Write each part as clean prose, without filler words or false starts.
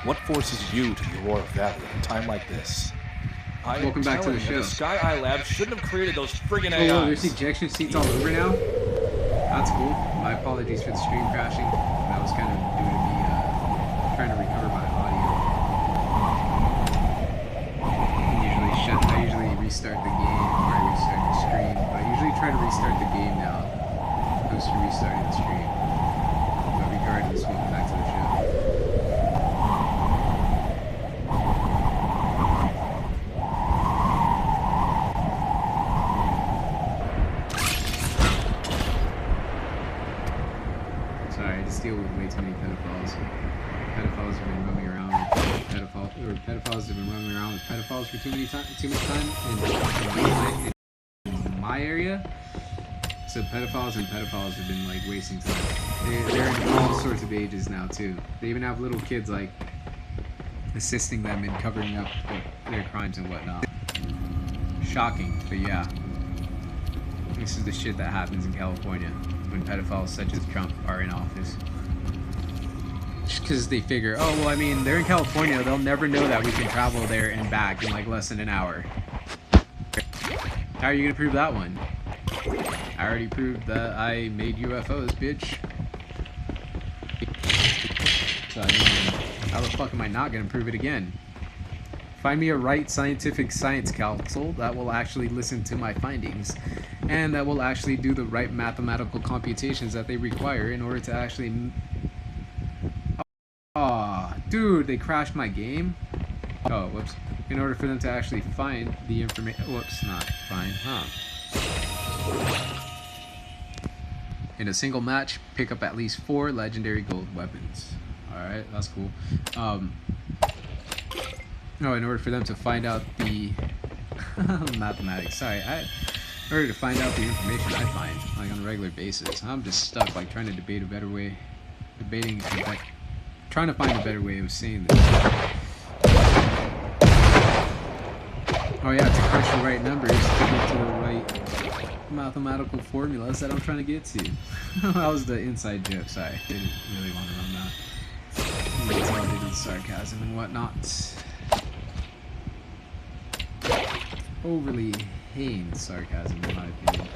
What forces you to the Aurora Valley at a time like this? Welcome back to the show. The Sky Eye Lab shouldn't have created those friggin' AIs. Oh, there's AIs. ejection seats all over now. That's cool. My apologies for the stream crashing. That was kind of due to me trying to recover my audio. I usually restart the game or I restart the stream, but I usually try to restart the game now opposed to restarting the stream. But regardless, welcome back to the show. Sorry, I just deal with way too many pedophiles. Pedophiles have been roaming around with pedophiles have been roaming around with pedophiles for too much time in my area. So pedophiles have been like wasting time. They're in all sorts of ages now too. They even have little kids like assisting them in covering up their crimes and whatnot. Shocking, but yeah. This is the shit that happens in California when pedophiles such as Trump are in office. Just because they figure, oh, well, I mean, they're in California, they'll never know that we can travel there and back in like less than an hour. How are you gonna prove that one? I already proved that I made UFOs, bitch. So I mean, how the fuck am I not gonna prove it again? Find me a right scientific science council that will actually listen to my findings and that will actually do the right mathematical computations that they require in order to actually... Aw, dude, they crashed my game? Oh, whoops. In order for them to actually find the information... Whoops, not find, huh? In a single match, pick up at least 4 legendary gold weapons. Alright, that's cool. No, in order for them to find out the mathematics. Sorry, in order to find out the information I find, like on a regular basis, I'm just stuck, like trying to debate a better way, trying to find a better way of saying this. Oh yeah, to crunch the right numbers to get to the right mathematical formulas that I'm trying to get to. That was the inside joke. Sorry, didn't really want to run that. It's all due to sarcasm and whatnot. Overly hained sarcasm, in my opinion.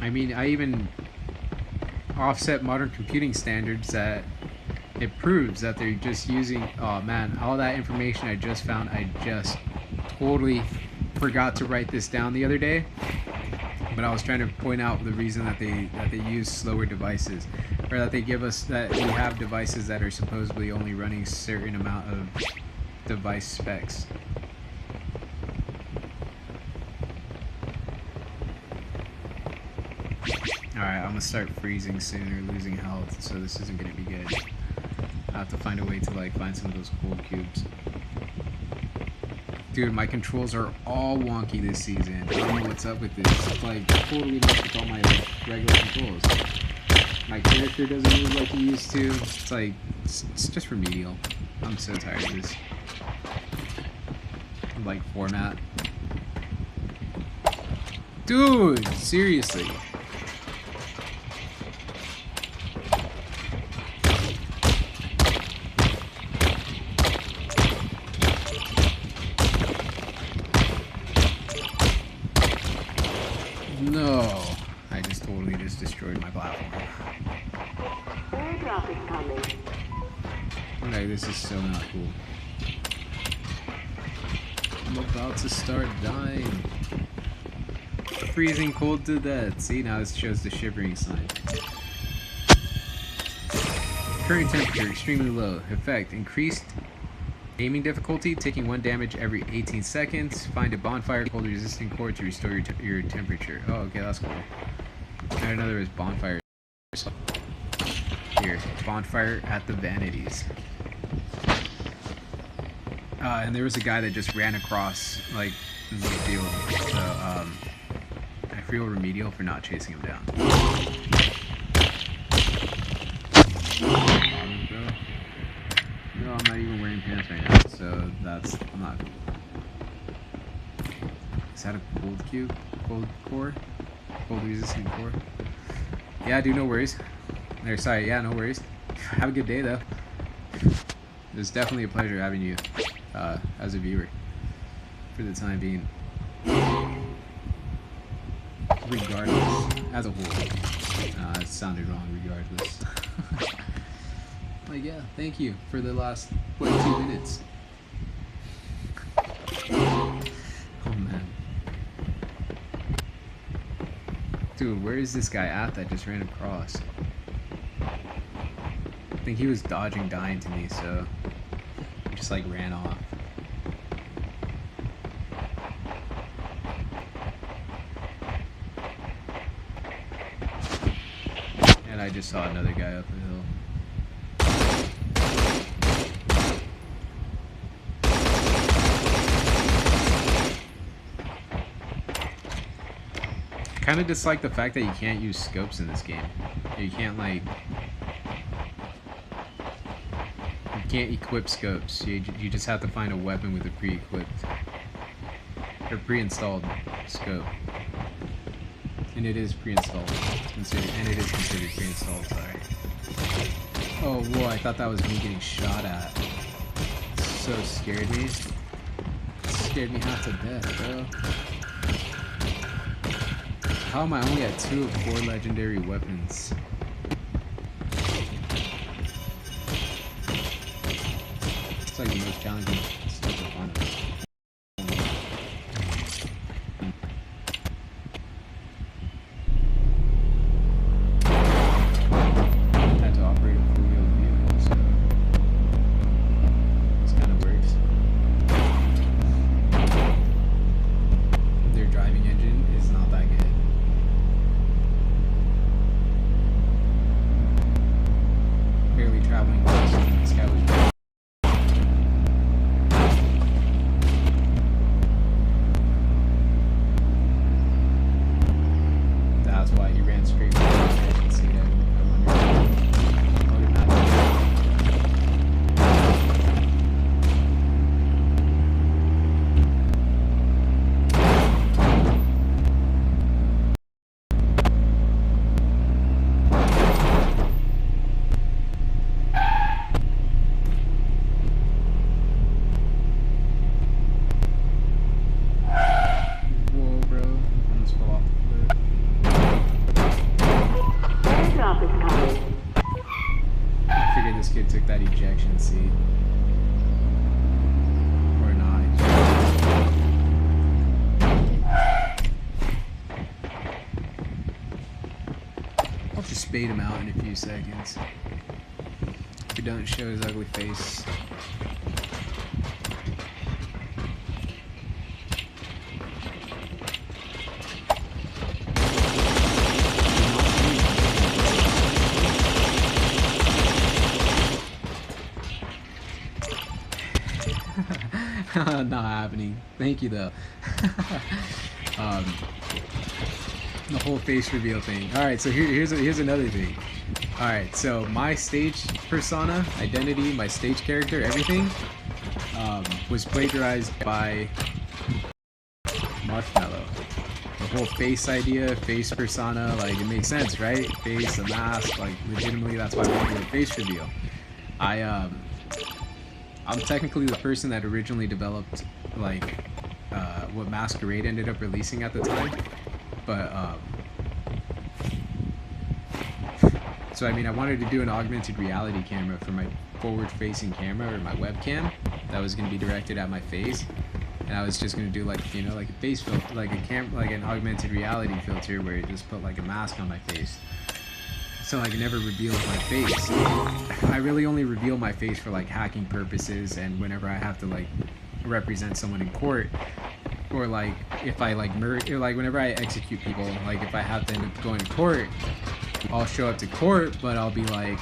I mean, I even offset modern computing standards that it proves that they're just using... Oh man, all that information I just found, I just totally forgot to write this down the other day. But I was trying to point out the reason that they use slower devices, or that they give us that we have devices that are supposedly only running a certain amount of device specs. Alright, I'm gonna start freezing soon or losing health, so this isn't gonna be good. I have to find a way to like find some of those cold cubes. Dude, my controls are all wonky this season. I don't know what's up with this. It's like totally messed with all my regular controls. My character doesn't move like he used to. It's like, it's just remedial. I'm so tired of this. Like, format. Dude, seriously. No, I just totally destroyed my platform. Okay, this is so not cool. I'm about to start dying. Freezing cold to death. See, now it shows the shivering sign. Current temperature extremely low. Effect increased aiming difficulty, taking 1 damage every 18 seconds. Find a bonfire cold resistant core to restore your temperature. Oh, okay, that's cool. I didn't know there was bonfire. Here, bonfire at the Vanities. And there was a guy that just ran across, like, in the field. So, I feel remedial for not chasing him down. No, I'm not even wearing pants right now, so I'm not cool. Is that a cold cube? Cold core? Cold resistant core? Yeah, dude, no worries. Or, sorry, yeah, no worries. Have a good day, though. It was definitely a pleasure having you as a viewer for the time being. Regardless, as a whole. It sounded wrong, regardless. Like, yeah, thank you for the last, 2 minutes. Oh, man. Dude, where is this guy at that just ran across? I think he was dodging dying to me, so he just like ran off. And I just saw another guy up the hill. Kind of dislike the fact that you can't use scopes in this game. You can't like... You can't equip scopes. You just have to find a weapon with a pre-equipped or pre-installed scope. And it is pre-installed. And it is considered pre-installed, sorry. Oh, whoa, I thought that was me getting shot at. So scared me. It scared me half to death, bro. How am I only at 2 of 4 legendary weapons? It's like the most challenging stuff to find. Had to operate a full-wheel vehicle, so this kind of works. Their driving engine is not that good. Barely traveling fast, and this guy was... That's why he ran straight for the I can see that. I wonder how did Whoa, bro. I almost fell off the cliff. Airdrop is coming. I figured this kid took that ejection seat. Or not. I'll just spade him out in a few seconds. If he doesn't show his ugly face. Not happening. Thank you though. The whole face reveal thing. Alright, so here's another thing. Alright, so my stage persona, identity, my stage character, everything was plagiarized by Marshmallow. The whole face idea, face persona, like it makes sense, right? Face, a mask, like legitimately that's why we do a face reveal. I'm technically the person that originally developed like what Masquerade ended up releasing at the time, but so I mean I wanted to do an augmented reality camera for my forward-facing camera or my webcam that was going to be directed at my face, and I was just going to do like like a face filter, like an augmented reality filter where it just put like a mask on my face. So like it never reveals my face. I really only reveal my face for like hacking purposes and whenever I have to like represent someone in court, or like if I like or like whenever I execute people, like if I have to end up going to court, I'll show up to court, but I'll be like,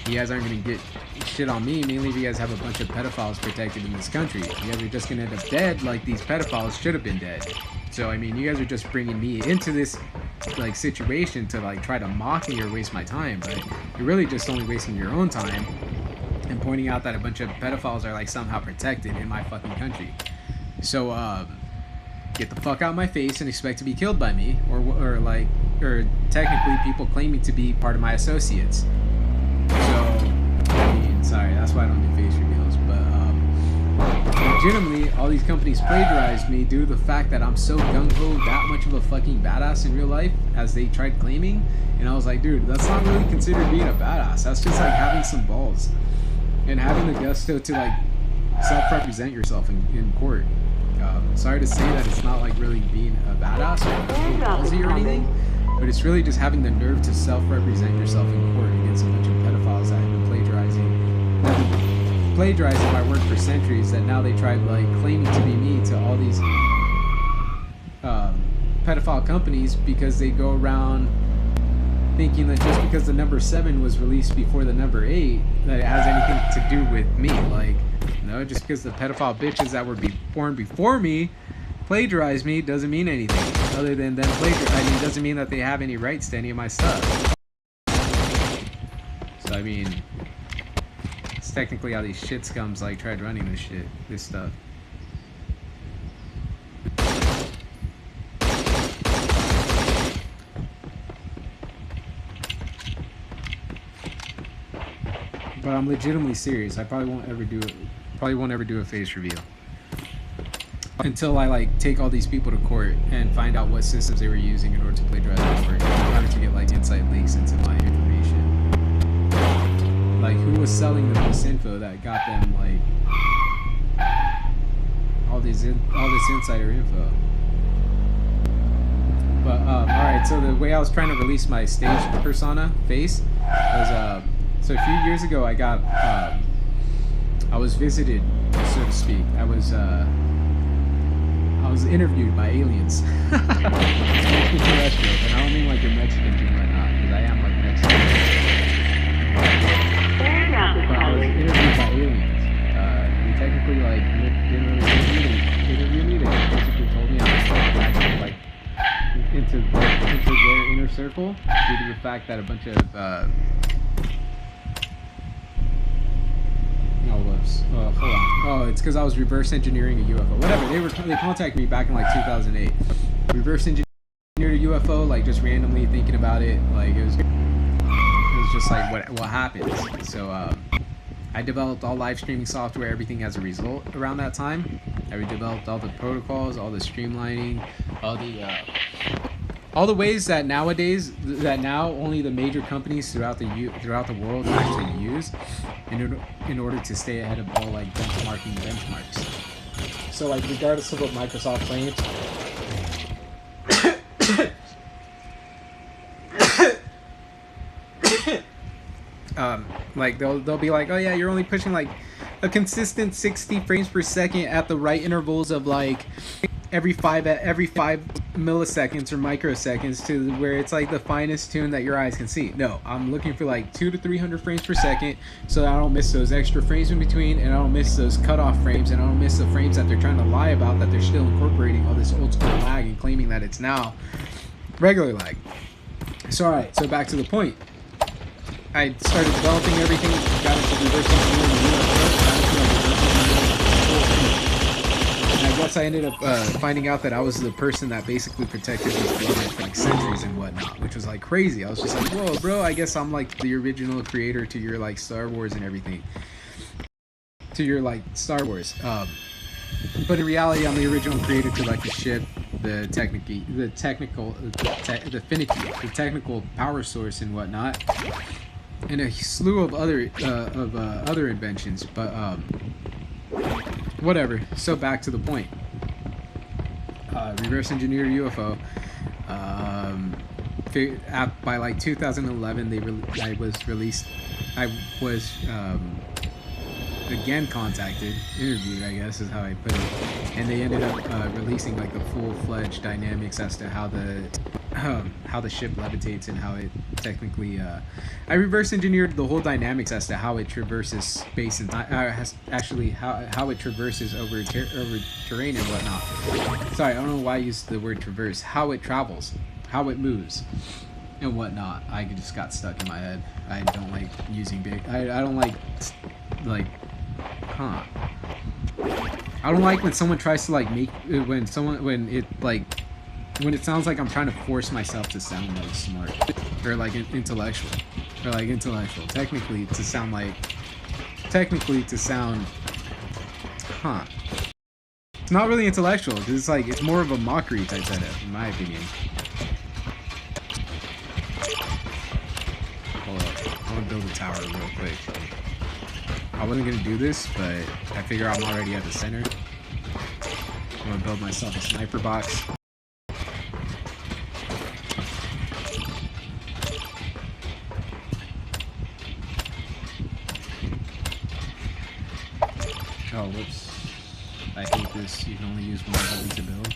you guys aren't gonna get shit on me, mainly if you guys have a bunch of pedophiles protected in this country. You guys are just gonna end up dead like these pedophiles should have been dead. So I mean, you guys are just bringing me into this like situation to like try to mock me or waste my time, but you're really just only wasting your own time and pointing out that a bunch of pedophiles are like somehow protected in my fucking country. So get the fuck out of my face and expect to be killed by me, or technically people claiming to be part of my associates. So, I mean, sorry, that's why I don't do face reveals, but legitimately, all these companies plagiarized me due to the fact that I'm so gung-ho, that much of a fucking badass in real life, as they tried claiming. And I was like, dude, that's not really considered being a badass. That's just like having some balls and having the gusto to like self-represent yourself in court. Sorry to say that it's not like really being a badass or ballsy or anything, but it's really just having the nerve to self-represent yourself in court against a bunch of pedophiles that have been plagiarizing my work for centuries, that now they tried like claiming to be me to all these pedophile companies, because they go around thinking that just because the number 7 was released before the number 8, that it has anything to do with me. Like, no, just because the pedophile bitches that were born before me plagiarized me doesn't mean anything other than them it doesn't mean that they have any rights to any of my stuff. So I mean, it's technically how these shit scums like tried running this stuff. But I'm legitimately serious. I probably won't ever do a face reveal until I like take all these people to court and find out what systems they were using in order to plagiarize my work, in order to get like inside leaks into my information. Like, who was selling them this info that got them like all this insider info. But all right, so the way I was trying to release my stage persona face was so a few years ago I was visited, so to speak. I was interviewed by aliens. Extraterrestrials, and I don't mean like your Mexicans and whatnot, because I am like Mexican. But I was interviewed by aliens. They technically like didn't really interview me. They basically told me I was actually like into their inner circle due to the fact that a bunch of hold on. Oh, it's because I was reverse engineering a UFO. Whatever. They contacted me back in like 2008. Reverse engineered a UFO, like just randomly thinking about it. Like it was just like what happens. So I developed all live streaming software, everything as a result around that time. I developed all the protocols, all the streamlining, all the ways that nowadays now only the major companies throughout the world actually use in order to stay ahead of all like benchmarks. So like regardless of what Microsoft claims, like they'll be like, oh yeah, you're only pushing like a consistent 60 frames per second at the right intervals of like every 5 milliseconds or microseconds, to where it's like the finest tune that your eyes can see. No, I'm looking for like 200 to 300 frames per second, so that I don't miss those extra frames in between, and I don't miss those cutoff frames, and I don't miss the frames that they're trying to lie about, that they're still incorporating all this old school lag and claiming that it's now regular lag. So alright, so back to the point. I started developing everything, got into reverse engineering, and I guess I ended up finding out that I was the person that basically protected this government for like centuries and whatnot, which was like crazy. I was just like, whoa, bro, I guess I'm like the original creator to your like Star Wars and everything. To your like Star Wars. But in reality, I'm the original creator to like the ship, the technical power source and whatnot, and a slew of other inventions. But whatever. So back to the point. Reverse engineer UFO. By like 2011, I was again contacted, interviewed, I guess is how I put it, and they ended up releasing like the full-fledged dynamics as to how the ship levitates and how it technically I reverse engineered the whole dynamics as to how it traverses space and time, actually how it traverses over terrain and whatnot. Sorry, I don't know why I used the word traverse. How it travels, how it moves and whatnot. I just got stuck in my head. I don't like using big, I don't like I don't like when someone tries to like make when it sounds like I'm trying to force myself to sound like smart or like intellectual technically to sound huh, it's not really intellectual because it's like it's more of a mockery type setup in my opinion. Hold up, I want to build a tower real quick. I wasn't gonna do this, but I figure I'm already at the center. I'm gonna build myself a sniper box. Oh, whoops. I hate this. You can only use one button to build.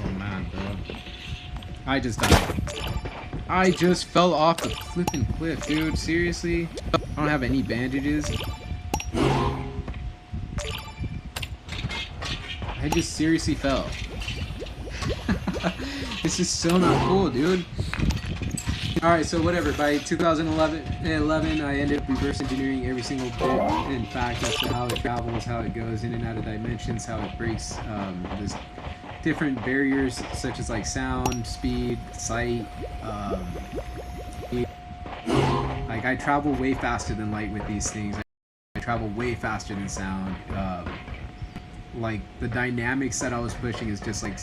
Oh man, bro. I just died. I just fell off the flipping cliff, dude. Seriously? I don't have any bandages. I just seriously fell. This is so not cool, dude. Alright, so whatever. By 2011, I ended up reverse engineering every single bit. In fact, as to how it travels, how it goes in and out of dimensions, how it breaks this different barriers, such as like sound, speed, sight. Like I travel way faster than light with these things. I travel way faster than sound. Like the dynamics that I was pushing is just like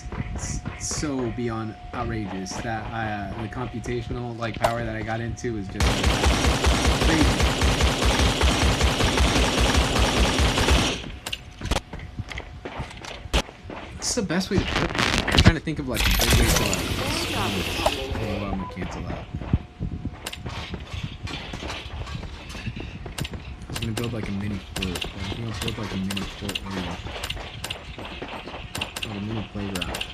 so beyond outrageous that the computational like power that I got into is just crazy. What's the best way to put it? I'm trying to think of like a good way to like. Oh, I'm gonna cancel that. I'm gonna build like a mini fort. I'm gonna build like a mini fort area. Like a mini playground.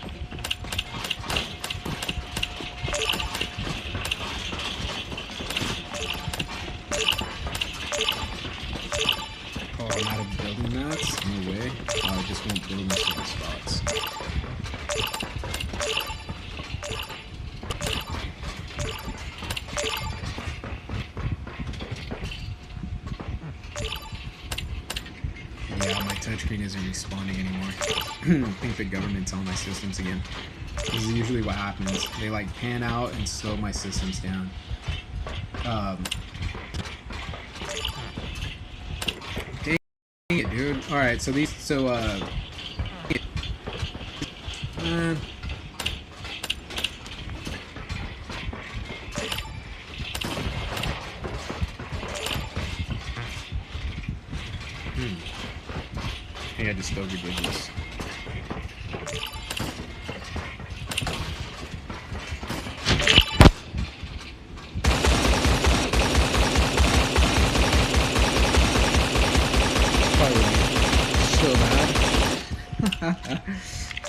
Oh, I'm out of building mats? No way. I just won't build in certain spots. Yeah, my touchscreen isn't responding anymore. I think the government's on my systems again. This is usually what happens. They like pan out and slow my systems down. Dang it, dude. Alright, so I think I just overdid this. Probably so mad.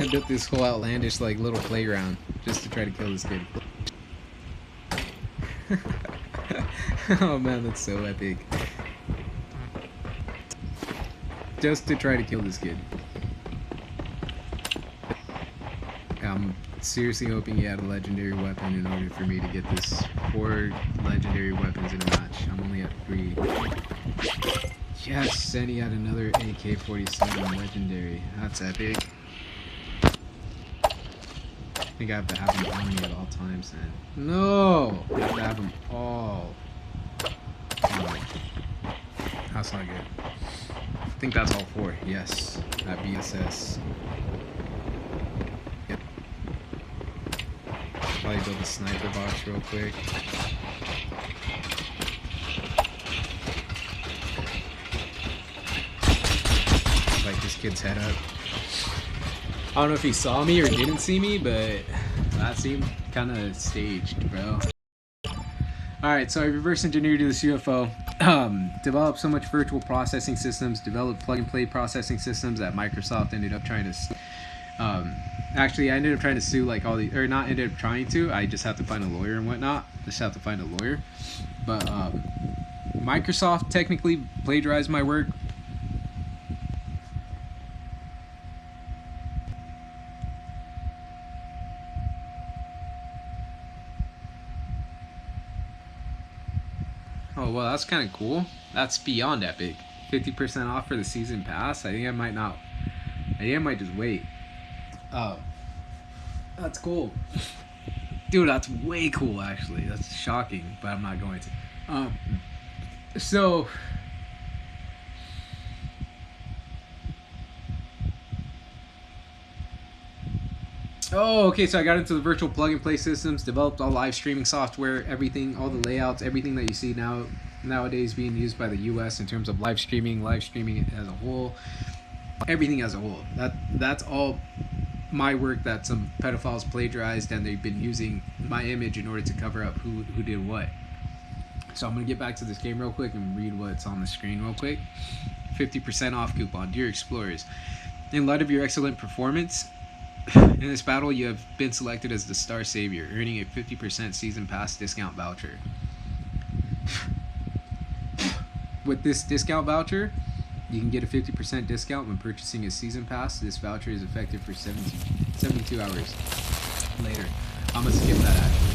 I built this whole outlandish like little playground just to try to kill this kid. Oh man, that's so epic. Just to try to kill this kid. I'm seriously hoping he had a legendary weapon in order for me to get this 4 legendary weapons in a match. I'm only at 3. Yes, and he had another AK-47 legendary. That's epic. I think I have to have him on me at all times then. No! I have to have them all. Oh, that's not good. I think that's all 4. Yes, that BSS. Yep. Probably build a sniper box real quick. Like this kid's head up. I don't know if he saw me or didn't see me, but that seemed kind of staged, bro. Alright, so I reverse engineered this UFO. Developed so much virtual processing systems, developed plug-and-play processing systems that Microsoft ended up trying to... actually, I ended up trying to sue like all the... Or not ended up trying to, I just have to find a lawyer and whatnot. Just have to find a lawyer. But Microsoft technically plagiarized my work. Oh, well, that's kind of cool. That's beyond epic. 50% off for the season pass. I think I might not. I think I might just wait. Oh, that's cool, dude. That's way cool, actually. That's shocking, but I'm not going to. So. Oh, okay, so I got into the virtual plug-and-play systems, developed all live streaming software, everything, all the layouts, everything that you see nowadays being used by the US in terms of live streaming as a whole, everything as a whole. That's all my work that some pedophiles plagiarized, and they've been using my image in order to cover up who did what. So I'm going to get back to this game real quick and read what's on the screen real quick. 50% off coupon. Dear Explorers, in light of your excellent performance in this battle, you have been selected as the Star Savior, earning a 50% season pass discount voucher. With this discount voucher, you can get a 50% discount when purchasing a season pass. This voucher is effective for 72 hours later. I'm going to skip that actually.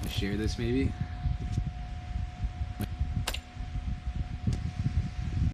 Share this maybe.